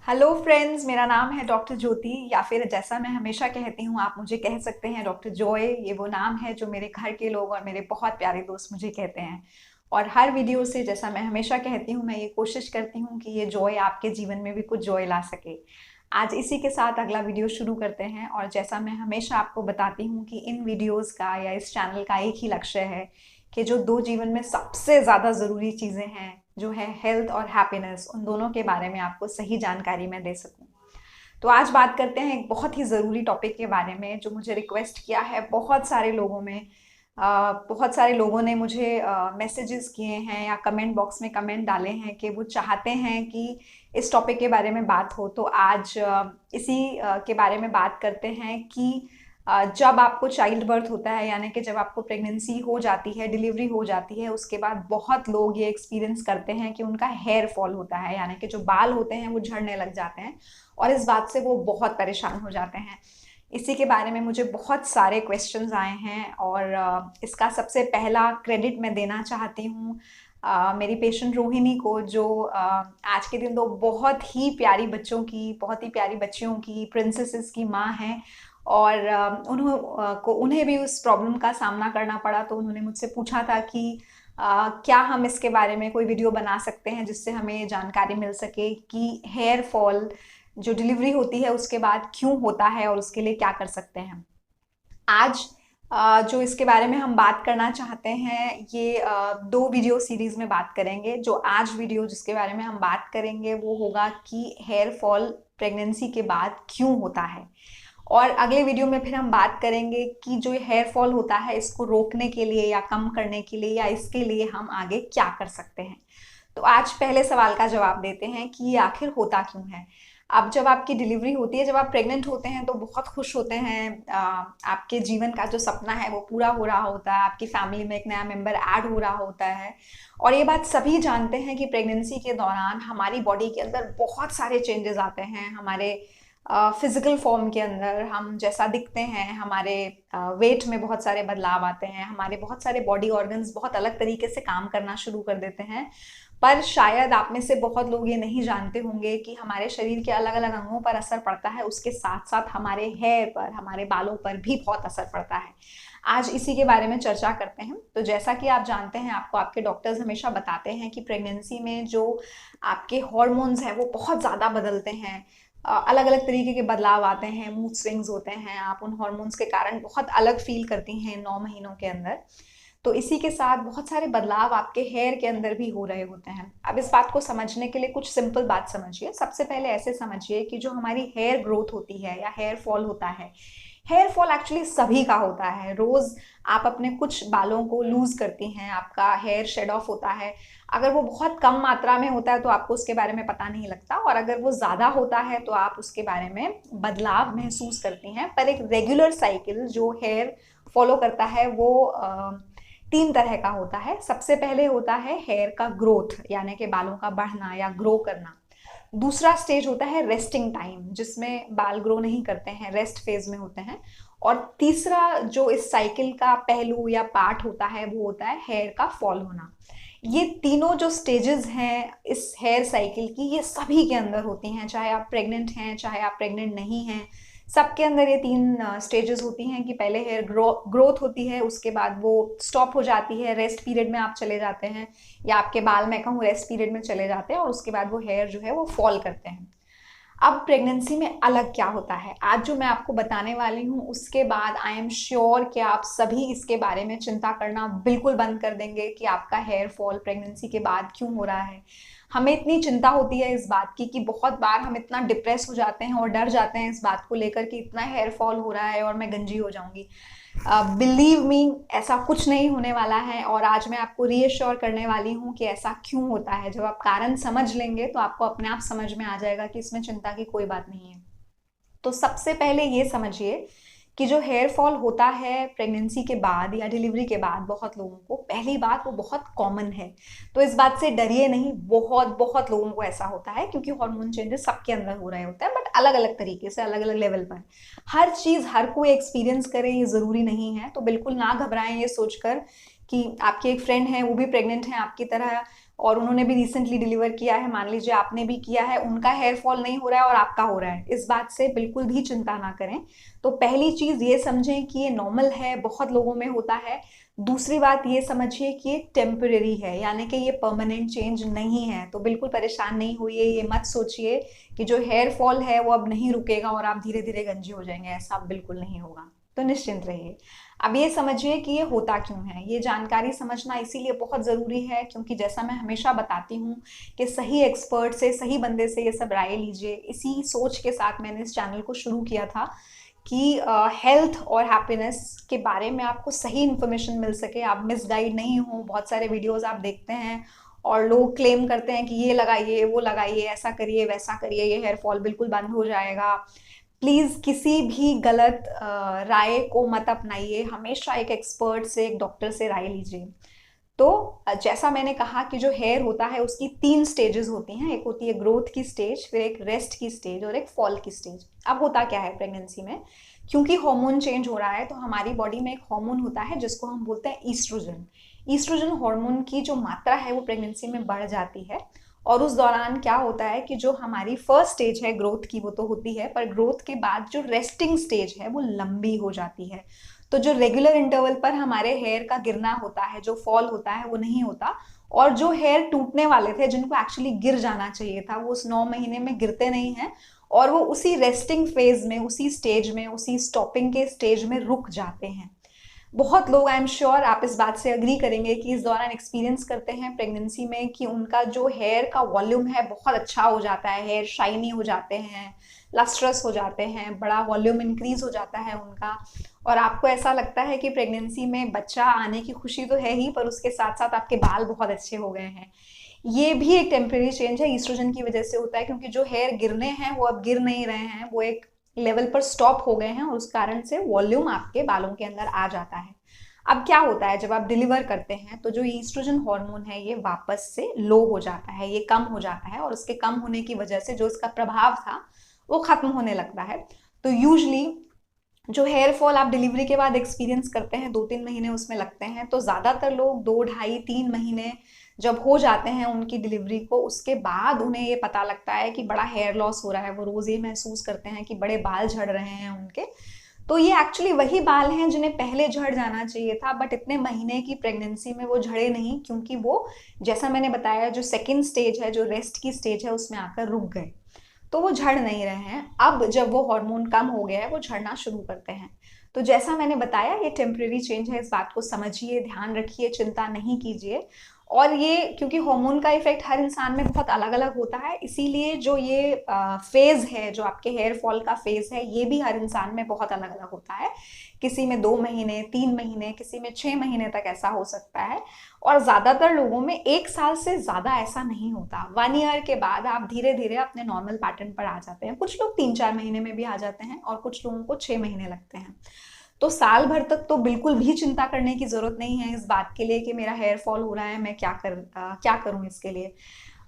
Hello friends, मेरा नाम है डॉक्टर ज्योति, या फिर जैसा मैं हमेशा कहती हूँ आप मुझे कह सकते हैं डॉक्टर जॉय। ये वो नाम है जो मेरे घर के लोग और मेरे बहुत प्यारे दोस्त मुझे कहते हैं। और हर वीडियो से, जैसा मैं हमेशा कहती हूँ, मैं ये कोशिश करती हूँ कि ये जॉय आपके जीवन में भी कुछ जॉय ला सके। आज इसी के साथ अगला वीडियो शुरू करते हैं। और जैसा मैं हमेशा आपको बताती हूँ कि इन वीडियोज़ का या इस चैनल का एक ही लक्ष्य है कि जो दो जीवन में सबसे ज़्यादा ज़रूरी चीज़ें हैं, जो है हेल्थ और हैप्पीनेस, उन दोनों के बारे में आपको सही जानकारी मैं दे सकूं। तो आज बात करते हैं एक बहुत ही ज़रूरी टॉपिक के बारे में जो मुझे रिक्वेस्ट किया है बहुत सारे लोगों में। बहुत सारे लोगों ने मुझे मैसेजेस किए हैं या कमेंट बॉक्स में कमेंट डाले हैं कि वो चाहते हैं कि इस टॉपिक के बारे में बात हो। तो आज इसी के बारे में बात करते हैं कि जब आपको चाइल्ड बर्थ होता है, यानी कि जब आपको प्रेगनेंसी हो जाती है, डिलीवरी हो जाती है, उसके बाद बहुत लोग ये एक्सपीरियंस करते हैं कि उनका हेयर फॉल होता है, यानी कि जो बाल होते हैं वो झड़ने लग जाते हैं और इस बात से वो बहुत परेशान हो जाते हैं। इसी के बारे में मुझे बहुत सारे क्वेश्चंस आए हैं और इसका सबसे पहला क्रेडिट मैं देना चाहती हूँ मेरी पेशेंट रोहिणी को, जो आज के दिन तो बहुत ही प्यारी बच्चों की, बहुत ही प्यारी बच्चियों की, प्रिंसेसेस की माँ हैं। और उन्हें भी उस प्रॉब्लम का सामना करना पड़ा। तो उन्होंने मुझसे पूछा था कि क्या हम इसके बारे में कोई वीडियो बना सकते हैं जिससे हमें जानकारी मिल सके कि हेयर फॉल जो डिलीवरी होती है उसके बाद क्यों होता है और उसके लिए क्या कर सकते हैं। आज जो इसके बारे में हम बात करना चाहते हैं, ये दो वीडियो सीरीज में बात करेंगे। जो आज वीडियो जिसके बारे में हम बात करेंगे वो होगा कि हेयर फॉल प्रेगनेंसी के बाद क्यों होता है। और अगले वीडियो में फिर हम बात करेंगे कि जो हेयर फॉल होता है इसको रोकने के लिए या कम करने के लिए या इसके लिए हम आगे क्या कर सकते हैं। तो आज पहले सवाल का जवाब देते हैं कि ये आखिर होता क्यों है। अब जब आपकी डिलीवरी होती है, जब आप प्रेग्नेंट होते हैं तो बहुत खुश होते हैं। आपके जीवन का जो सपना है वो पूरा हो रहा होता है, आपकी फैमिली में एक नया मेंबर ऐड हो रहा होता है। और ये बात सभी जानते हैं कि प्रेगनेंसी के दौरान हमारी बॉडी के अंदर बहुत सारे चेंजेस आते हैं। हमारे फिजिकल फॉर्म के अंदर हम जैसा दिखते हैं, हमारे वेट में बहुत सारे बदलाव आते हैं, हमारे बहुत सारे बॉडी ऑर्गन्स बहुत अलग तरीके से काम करना शुरू कर देते हैं। पर शायद आप में से बहुत लोग ये नहीं जानते होंगे कि हमारे शरीर के अलग अलग अंगों पर असर पड़ता है, उसके साथ साथ हमारे हेयर पर, हमारे बालों पर भी बहुत असर पड़ता है। आज इसी के बारे में चर्चा करते हैं। तो जैसा कि आप जानते हैं, आपको आपके डॉक्टर्स हमेशा बताते हैं कि प्रेगनेंसी में जो आपके हॉर्मोन्स हैं वो बहुत ज़्यादा बदलते हैं। अलग अलग तरीके के बदलाव आते हैं, मूड स्विंग्स होते हैं, आप उन हॉर्मोन्स के कारण बहुत अलग फील करती हैं 9 महीनों के अंदर। तो इसी के साथ बहुत सारे बदलाव आपके हेयर के अंदर भी हो रहे होते हैं। अब इस बात को समझने के लिए कुछ सिंपल बात समझिए। सबसे पहले ऐसे समझिए कि जो हमारी हेयर ग्रोथ होती है या हेयर फॉल होता है, हेयर फॉल एक्चुअली सभी का होता है। रोज आप अपने कुछ बालों को लूज करती हैं, आपका हेयर शेड ऑफ होता है। अगर वो बहुत कम मात्रा में होता है तो आपको उसके बारे में पता नहीं लगता, और अगर वो ज़्यादा होता है तो आप उसके बारे में बदलाव महसूस करती हैं। पर एक रेगुलर साइकिल जो हेयर फॉलो करता है वो 3 तरह का होता है। सबसे पहले होता है हेयर का ग्रोथ, यानी कि बालों का बढ़ना या ग्रो करना। दूसरा स्टेज होता है रेस्टिंग टाइम, जिसमें बाल ग्रो नहीं करते हैं, रेस्ट फेज में होते हैं। और तीसरा जो इस साइकिल का पहलू या पार्ट होता है वो होता है हेयर का फॉल होना। ये तीनों जो स्टेजेस हैं इस हेयर साइकिल की, ये सभी के अंदर होती हैं, चाहे आप प्रेग्नेंट हैं चाहे आप प्रेग्नेंट नहीं हैं। सबके अंदर ये 3 स्टेजेस होती हैं कि पहले हेयर ग्रोथ होती है, उसके बाद वो स्टॉप हो जाती है, रेस्ट पीरियड में आप चले जाते हैं, या आपके बाल मैं कहूँ रेस्ट पीरियड में चले जाते हैं, और उसके बाद वो हेयर जो है वो फॉल करते हैं। अब प्रेगनेंसी में अलग क्या होता है, आज जो मैं आपको बताने वाली हूँ उसके बाद आई एम श्योर कि आप सभी इसके बारे में चिंता करना बिल्कुल बंद कर देंगे कि आपका हेयर फॉल प्रेगनेंसी के बाद क्यों हो रहा है। हमें इतनी चिंता होती है इस बात की कि बहुत बार हम इतना डिप्रेस हो जाते हैं और डर जाते हैं इस बात को लेकर कि इतना हेयर फॉल हो रहा है और मैं गंजी हो जाऊंगी। बिलीव मी, ऐसा कुछ नहीं होने वाला है। और आज मैं आपको रीअश्योर करने वाली हूँ कि ऐसा क्यों होता है। जब आप कारण समझ लेंगे तो आपको अपने आप समझ में आ जाएगा कि इसमें चिंता की कोई बात नहीं है। तो सबसे पहले ये समझिए कि जो हेयर फॉल होता है प्रेगनेंसी के बाद या डिलीवरी के बाद बहुत लोगों को, पहली बात वो बहुत कॉमन है। तो इस बात से डरिए नहीं, बहुत बहुत लोगों को ऐसा होता है क्योंकि हार्मोन चेंजेस सबके अंदर हो रहे होते हैं, बट अलग अलग तरीके से, अलग अलग लेवल पर। हर चीज़ हर कोई एक्सपीरियंस करे ये ज़रूरी नहीं है। तो बिल्कुल ना घबराएं ये सोचकर कि आपकी एक फ्रेंड है वो भी प्रेग्नेंट है आपकी तरह, और उन्होंने भी रिसेंटली डिलीवर किया है, मान लीजिए आपने भी किया है, उनका हेयर फॉल नहीं हो रहा है और आपका हो रहा है, इस बात से बिल्कुल भी चिंता ना करें। तो पहली चीज ये समझें कि ये नॉर्मल है, बहुत लोगों में होता है। दूसरी बात ये समझिए कि ये टेम्परेरी है, यानी कि ये परमानेंट चेंज नहीं है। तो बिल्कुल परेशान नहीं होइए, ये मत सोचिए कि जो हेयर फॉल है वो अब नहीं रुकेगा और आप धीरे धीरे गंजे हो जाएंगे, ऐसा बिल्कुल नहीं होगा। तो निश्चिंत रहिए। अब ये समझिए कि ये होता क्यों है। ये जानकारी समझना इसीलिए बहुत ज़रूरी है क्योंकि जैसा मैं हमेशा बताती हूँ कि सही एक्सपर्ट से, सही बंदे से ये सब राय लीजिए। इसी सोच के साथ मैंने इस चैनल को शुरू किया था कि हेल्थ और हैप्पीनेस के बारे में आपको सही इन्फॉर्मेशन मिल सके, आप मिसगाइड नहीं हो। बहुत सारे वीडियोस आप देखते हैं और लोग क्लेम करते हैं कि ये लगाइए, वो लगाइए, ऐसा करिए, वैसा करिए, ये हेयर फॉल बिल्कुल बंद हो जाएगा। प्लीज़ किसी भी गलत राय को मत अपनाइए, हमेशा एक एक्सपर्ट से, एक डॉक्टर से राय लीजिए। तो जैसा मैंने कहा कि जो हेयर होता है उसकी 3 स्टेजेस होती हैं। एक होती है ग्रोथ की स्टेज, फिर एक रेस्ट की स्टेज और एक फॉल की स्टेज। अब होता क्या है प्रेगनेंसी में, क्योंकि हार्मोन चेंज हो रहा है तो हमारी बॉडी में एक हार्मोन होता है जिसको हम बोलते हैं ईस्ट्रोजन। ईस्ट्रोजन हार्मोन की जो मात्रा है वो प्रेगनेंसी में बढ़ जाती है। और उस दौरान क्या होता है कि जो हमारी फर्स्ट स्टेज है ग्रोथ की वो तो होती है, पर ग्रोथ के बाद जो रेस्टिंग स्टेज है वो लंबी हो जाती है। तो जो रेगुलर इंटरवल पर हमारे हेयर का गिरना होता है, जो फॉल होता है, वो नहीं होता। और जो हेयर टूटने वाले थे, जिनको एक्चुअली गिर जाना चाहिए था, वो उस 9 महीने में गिरते नहीं हैं और वो उसी रेस्टिंग फेज में, उसी स्टेज में, उसी स्टॉपिंग के स्टेज में रुक जाते हैं। बहुत लोग, आई एम श्योर आप इस बात से अग्री करेंगे कि इस दौरान एक्सपीरियंस करते हैं प्रेगनेंसी में कि उनका जो हेयर का वॉल्यूम है बहुत अच्छा हो जाता है, हेयर शाइनी हो जाते हैं, लस्ट्रस हो जाते हैं, बड़ा वॉल्यूम इंक्रीज हो जाता है उनका। और आपको ऐसा लगता है कि प्रेगनेंसी में बच्चा आने की खुशी तो है ही, पर उसके साथ साथ आपके बाल बहुत अच्छे हो गए हैं। ये भी एक टेम्परेरी चेंज है, ईस्ट्रोजन की वजह से होता है, क्योंकि जो हेयर गिरने हैं वो अब गिर नहीं रहे हैं, वो एक लेवल पर स्टॉप हो गए हैं और उस कारण से वॉल्यूम आपके बालों के अंदर आ जाता है। अब क्या होता है जब आप डिलीवर करते हैं तो जो ईस्ट्रोजन हार्मोन है ये वापस से लो हो जाता है, ये कम हो जाता है और उसके कम होने की वजह से जो इसका प्रभाव था वो खत्म होने लगता है। तो यूजली जो हेयर फॉल आप डिलीवरी के बाद एक्सपीरियंस करते हैं, 2-3 महीने उसमें लगते हैं। तो ज़्यादातर लोग 2, ढाई, 3 महीने जब हो जाते हैं उनकी डिलीवरी को, उसके बाद उन्हें ये पता लगता है कि बड़ा हेयर लॉस हो रहा है। वो रोज़ ये महसूस करते हैं कि बड़े बाल झड़ रहे हैं उनके। तो ये एक्चुअली वही बाल हैं जिन्हें पहले झड़ जाना चाहिए था, बट इतने महीने की प्रेगनेंसी में वो झड़े नहीं, क्योंकि वो, जैसा मैंने बताया, जो सेकेंड स्टेज है, जो रेस्ट की स्टेज है, उसमें आकर रुक गए। तो वो झड़ नहीं रहे हैं। अब जब वो हार्मोन कम हो गया है वो झड़ना शुरू करते हैं। तो जैसा मैंने बताया ये टेम्परेरी चेंज है, इस बात को समझिए, ध्यान रखिए, चिंता नहीं कीजिए। और ये क्योंकि हार्मोन का इफेक्ट हर इंसान में बहुत अलग अलग होता है, इसीलिए जो ये फेज है, जो आपके हेयर फॉल का फेज है, ये भी हर इंसान में बहुत अलग अलग होता है। किसी में 2 महीने, 3 महीने, किसी में 6 महीने तक ऐसा हो सकता है। और ज्यादातर लोगों में 1 साल से ज्यादा ऐसा नहीं होता। 1 ईयर के बाद आप धीरे धीरे अपने नॉर्मल पैटर्न पर आ जाते हैं। कुछ लोग 3-4 महीने में भी आ जाते हैं और कुछ लोगों को 6 महीने लगते हैं। तो साल भर तक तो बिल्कुल भी चिंता करने की जरूरत नहीं है इस बात के लिए कि मेरा हेयर फॉल हो रहा है, मैं क्या करूं इसके लिए।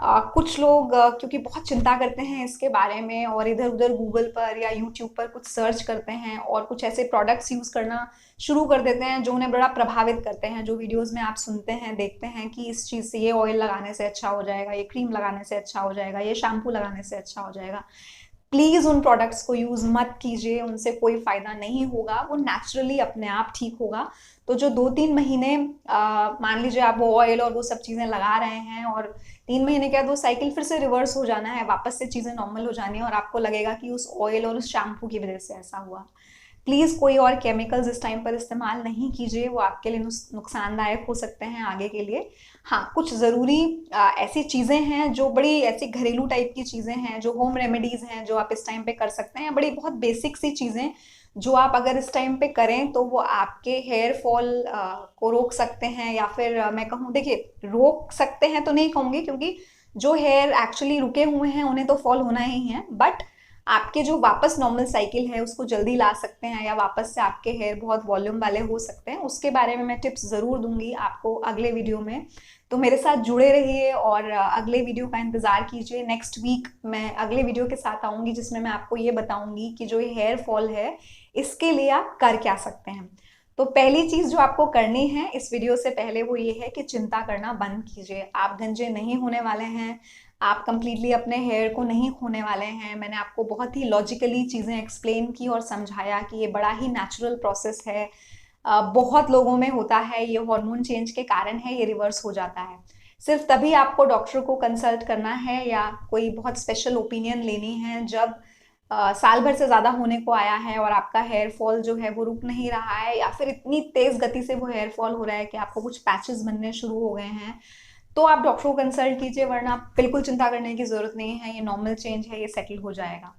कुछ लोग क्योंकि बहुत चिंता करते हैं इसके बारे में और इधर उधर गूगल पर या यूट्यूब पर कुछ सर्च करते हैं और कुछ ऐसे प्रोडक्ट्स यूज़ करना शुरू कर देते हैं जो उन्हें बड़ा प्रभावित करते हैं। जो वीडियोस में आप सुनते हैं, देखते हैं कि इस चीज़ से, ये ऑयल लगाने से अच्छा हो जाएगा, ये क्रीम लगाने से अच्छा हो जाएगा, ये शैम्पू लगाने से अच्छा हो जाएगा। प्लीज़ उन प्रोडक्ट्स को यूज़ मत कीजिए, उनसे कोई फ़ायदा नहीं होगा, वो नेचुरली अपने आप ठीक होगा। तो जो 2-3 महीने मान लीजिए आप वो ऑयल और वो सब चीज़ें लगा रहे हैं और 3 महीने के बाद वो साइकिल फिर से रिवर्स हो जाना है, वापस से चीज़ें नॉर्मल हो जानी है और आपको लगेगा कि उस ऑयल और उस शैम्पू की वजह से ऐसा हुआ। प्लीज़ कोई और केमिकल्स इस टाइम पर इस्तेमाल नहीं कीजिए, वो आपके लिए नुकसानदायक हो सकते हैं आगे के लिए। हाँ, कुछ ज़रूरी ऐसी चीज़ें हैं जो बड़ी ऐसी घरेलू टाइप की चीज़ें हैं, जो होम रेमेडीज़ हैं, जो आप इस टाइम पे कर सकते हैं। बड़ी बहुत बेसिक सी चीज़ें जो आप अगर इस टाइम पे करें तो वो आपके हेयर फॉल को रोक सकते हैं, या फिर मैं कहूँ, देखिए रोक सकते हैं तो नहीं कहूँगी, क्योंकि जो हेयर एक्चुअली रुके हुए हैं उन्हें तो फॉल होना ही है, बट आपके जो वापस नॉर्मल साइकिल है उसको जल्दी ला सकते हैं, या वापस से आपके हेयर बहुत वॉल्यूम वाले हो सकते हैं। उसके बारे में मैं टिप्स ज़रूर दूंगी आपको अगले वीडियो में। तो मेरे साथ जुड़े रहिए और अगले वीडियो का इंतज़ार कीजिए। नेक्स्ट वीक मैं अगले वीडियो के साथ आऊँगी जिसमें मैं आपको ये बताऊँगी कि जो ये हेयर फॉल है इसके लिए आप कर क्या सकते हैं। तो पहली चीज़ जो आपको करनी है इस वीडियो से पहले वो ये है कि चिंता करना बंद कीजिए। आप गंजे नहीं होने वाले हैं, आप कंप्लीटली अपने हेयर को नहीं खोने वाले हैं। मैंने आपको बहुत ही लॉजिकली चीज़ें एक्सप्लेन की और समझाया कि ये बड़ा ही नेचुरल प्रोसेस है। बहुत लोगों में होता है, ये हार्मोन चेंज के कारण है, ये रिवर्स हो जाता है। सिर्फ तभी आपको डॉक्टर को कंसल्ट करना है या कोई बहुत स्पेशल ओपिनियन लेनी है जब साल भर से ज़्यादा होने को आया है और आपका हेयर फॉल जो है वो रुक नहीं रहा है, या फिर इतनी तेज़ गति से वो हेयर फॉल हो रहा है कि आपको कुछ पैचेस बनने शुरू हो गए हैं, तो आप डॉक्टर को कंसल्ट कीजिए। वरना बिल्कुल चिंता करने की ज़रूरत नहीं है, ये नॉर्मल चेंज है, ये सेटल हो जाएगा।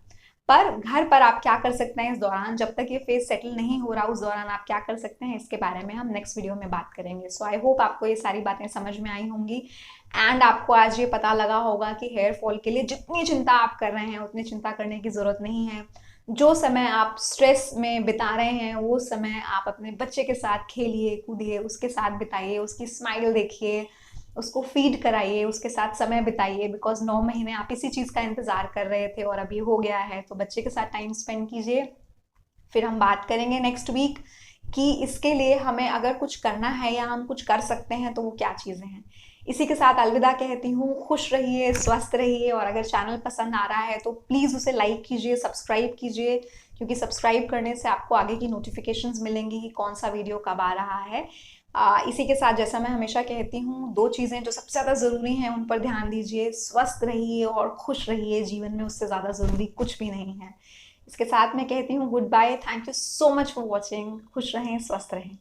पर घर पर आप क्या कर सकते हैं इस दौरान, जब तक ये फेस सेटल नहीं हो रहा उस दौरान आप क्या कर सकते हैं, इसके बारे में हम नेक्स्ट वीडियो में बात करेंगे। सो आई होप आपको ये सारी बातें समझ में आई होंगी एंड आपको आज ये पता लगा होगा कि हेयर फॉल के लिए जितनी चिंता आप कर रहे हैं उतनी चिंता करने की ज़रूरत नहीं है। जो समय आप स्ट्रेस में बिता रहे हैं वो समय आप अपने बच्चे के साथ खेलिए कूदिए, उसके साथ बिताइए, उसकी स्माइल देखिए, उसको फीड कराइए, उसके साथ समय बिताइए। बिकॉज 9 महीने आप इसी चीज़ का इंतज़ार कर रहे थे और अभी हो गया है, तो बच्चे के साथ टाइम स्पेंड कीजिए। फिर हम बात करेंगे नेक्स्ट वीक कि इसके लिए हमें अगर कुछ करना है या हम कुछ कर सकते हैं तो वो क्या चीज़ें हैं। इसी के साथ अलविदा कहती हूँ। खुश रहिए, स्वस्थ रहिए, और अगर चैनल पसंद आ रहा है तो प्लीज़ उसे लाइक कीजिए, सब्सक्राइब कीजिए, क्योंकि सब्सक्राइब करने से आपको आगे की नोटिफिकेशंस मिलेंगी कि कौन सा वीडियो कब आ रहा है। इसी के साथ जैसा मैं हमेशा कहती हूँ, 2 चीज़ें जो सबसे ज़्यादा ज़रूरी हैं उन पर ध्यान दीजिए। स्वस्थ रहिए और खुश रहिए, जीवन में उससे ज़्यादा ज़रूरी कुछ भी नहीं है। इसके साथ मैं कहती हूँ good bye. Thank you so much for watching. खुश रहें, स्वस्थ रहें।